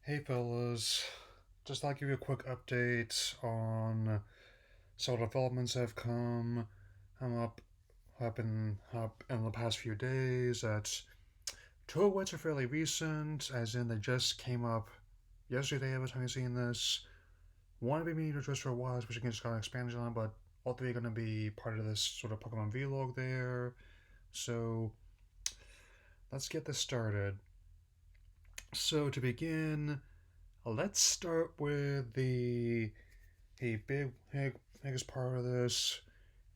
Hey fellas, just thought I'd give you a quick update on some developments that have come up happened up in the past few days. That two of which are fairly recent, as in they just came up yesterday. Every time you're seeing this, one I've been meaning to address for a while, which I can just got an expansion on, but all three are going to be part of this sort of Pokemon vlog there. So let's get this started. So to begin, let's start with the a biggest part of this,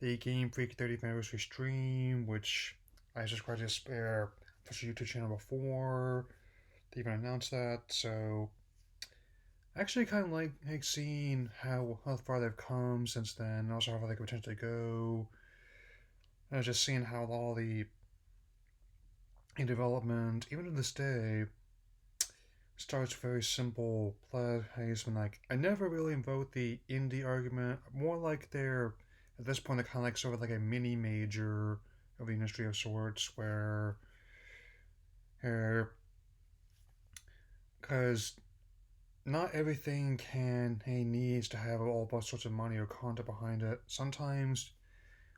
the Game Freak 30th anniversary stream, which I subscribed to their official YouTube channel before they even announced that. So I actually kind of like seeing how far they've come since then, and also how far they could potentially go. And just seeing how all the in development, even to this day, starts very simple plays and like I never really invoke the indie argument. More like they're at this point they're kinda like sort of like a mini major of the industry of sorts where because not everything can he needs to have all sorts of money or content behind it. Sometimes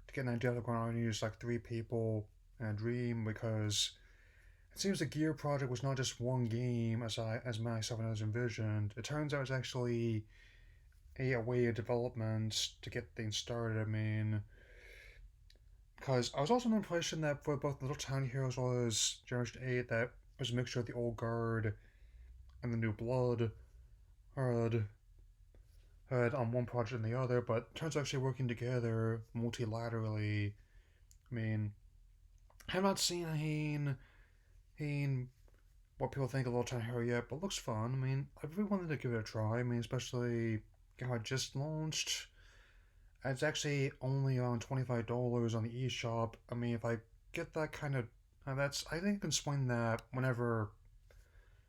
to get an idea of the ground you need like three people and a dream because it seems the Gear project was not just one game as myself and others envisioned. It turns out it's actually a way of development to get things started. I mean, because I was also under the impression that for both Little Tiny Heroes as well as Generation 8, that was a mixture of the old guard and the new blood had, had on one project and the other, but it turns out actually working together multilaterally. I mean, I have not seen what people think of Little Tiny Hero yet, but looks fun. I mean, I really wanted to give it a try. I mean, especially how it just launched. It's actually only around $25 on the eShop. I mean, if I get that kind of, that's I think I can swing that whenever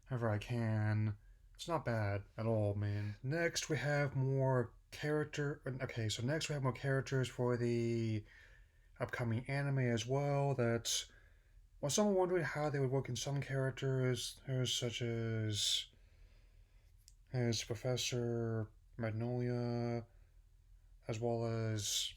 I can. It's not bad at all, man. Next we have more character. Okay, so next we have more characters for the upcoming anime as well. That's well, someone wondering how they would work in some characters, such as Professor Magnolia, as well as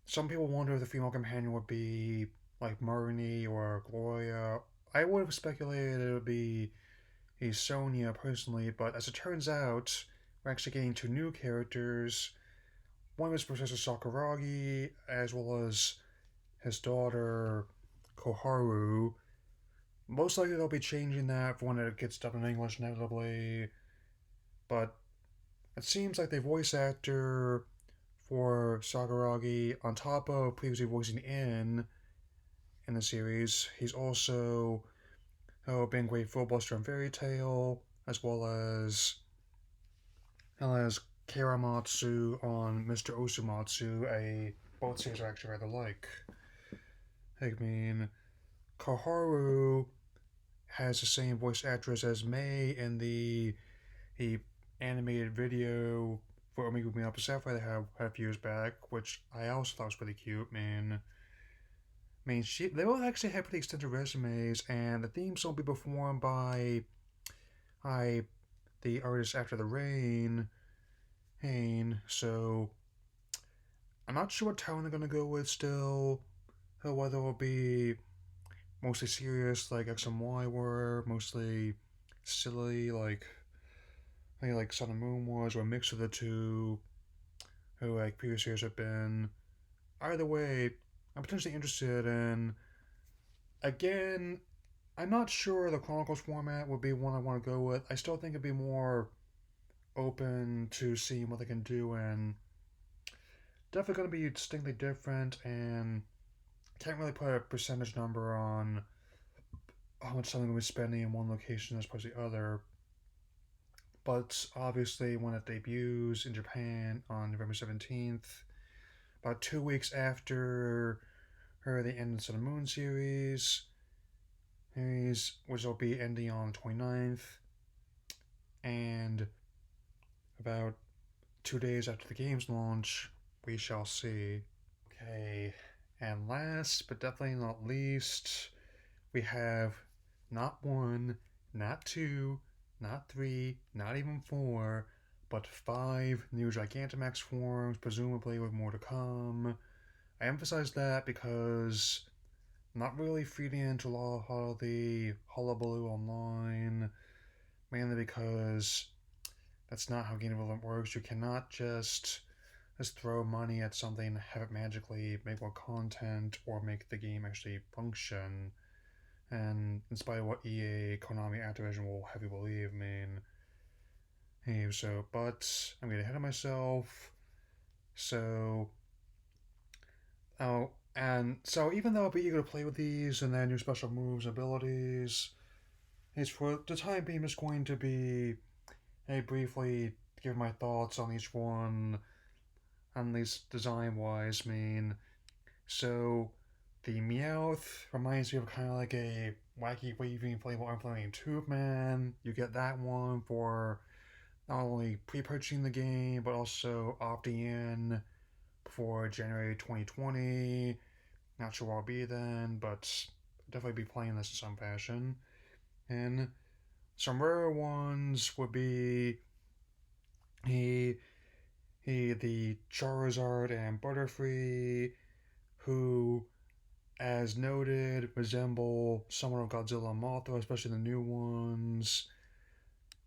some people wonder if the female companion would be like Marnie or Gloria. I would have speculated it would be a Sonia personally, but as it turns out, we're actually getting two new characters. One is Professor Sakuragi, as well as his daughter Koharu. Most likely they'll be changing that for when it gets dubbed in English inevitably, but it seems like the voice actor for Sakuragi, on top of previously voicing in the series, he's also been great Buster and Fairy Tail, as well as Karamatsu on Mr. Osumatsu, a both series I actually rather like. I mean, Koharu has the same voice actress as Mei in the animated video for Omega Up Sapphire they had a few years back, which I also thought was pretty cute, man. I mean, they both actually have pretty extensive resumes, and the themes will be performed by the artist After the Rain, Hain. So I'm not sure what tone they're gonna go with still, or whether it'll be mostly serious like X and Y were, mostly silly like Sun and Moon was, or a mix of the two, who like previous years have been. Either way, I'm potentially interested in. Again, I'm not sure the Chronicles format would be one I want to go with. I still think it'd be more open to seeing what they can do, and definitely going to be distinctly different. And can't really put a percentage number on how much something we're spending in one location as opposed to the other. But obviously, when it debuts in Japan on November 17th, about 2 weeks after the end of the Sun and Moon series, which will be ending on the 29th, and about 2 days after the game's launch, we shall see. Okay, and last but definitely not least, we have Not one, not two, not three, not even four, but five new Gigantimax forms, presumably with more to come. I emphasize that because I'm not really feeding into a lot of the hullabaloo online, mainly because that's not how game development works. You cannot just throw money at something and have it magically make more content or make the game actually function. And in spite of what EA, Konami, Activision will have you believe, I mean, hey, but I'm getting ahead of myself. So, and so even though I'll be eager to play with these and then your special moves, abilities, it's for the time being just going to be, hey, briefly give my thoughts on each one, at least design wise, I mean, so the Meowth reminds me of kind of like a wacky waving inflatable inflating tube man. You get that one for not only pre-purchasing the game but also opting in for January 2020. Not sure where I'll be then, but definitely be playing this in some fashion. And some rare ones would be he the Charizard and Butterfree, who, as noted, resemble somewhat of Godzilla and Mothra, especially the new ones.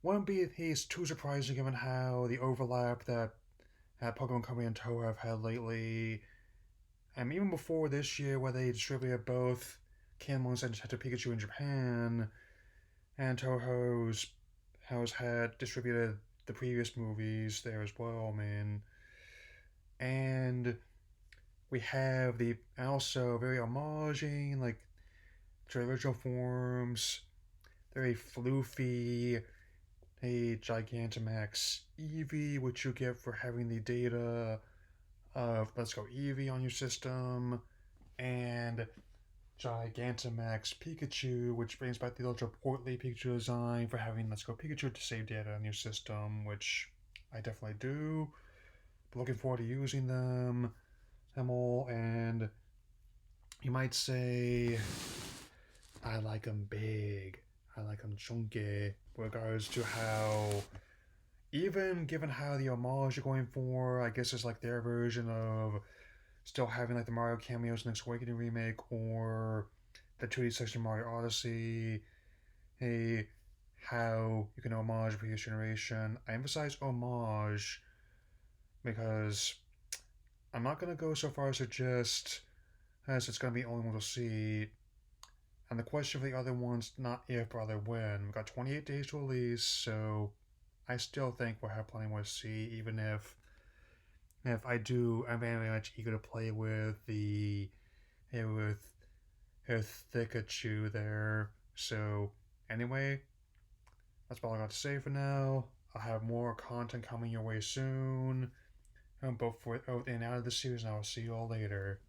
Wouldn't be he's too surprising given how the overlap that Pokemon Company and Toho have had lately. And even before this year, where they distributed both Kanmon's and Detective Pikachu in Japan, and Toho's has had distributed the previous movies there as well, man. And we have the also very homaging, like to the original forms, very floofy, a Gigantamax Eevee, which you get for having the data of Let's Go Eevee on your system, and Gigantamax Pikachu, which brings back the Ultra Portly Pikachu design for having Let's Go Pikachu to save data on your system, which I definitely do. But looking forward to using them all, and you might say I like them big, I like them chunky, with regards to how, even given how the homage you're going for, I guess it's like their version of still having like the Mario cameos in Next Awakening remake or the 2D section of Mario Odyssey. Hey, how you can homage previous generation. I emphasize homage because I'm not gonna go so far as to just as it's gonna be the only one to see. And the question for the other ones, not if, but rather when. We've got 28 days to release, so I still think we'll have plenty more to see, even if I do, I'm very much eager to play with with her Thikachu there. So anyway, that's all I got to say for now. I'll have more content coming your way soon, both for in and out of the series, and I'll see you all later.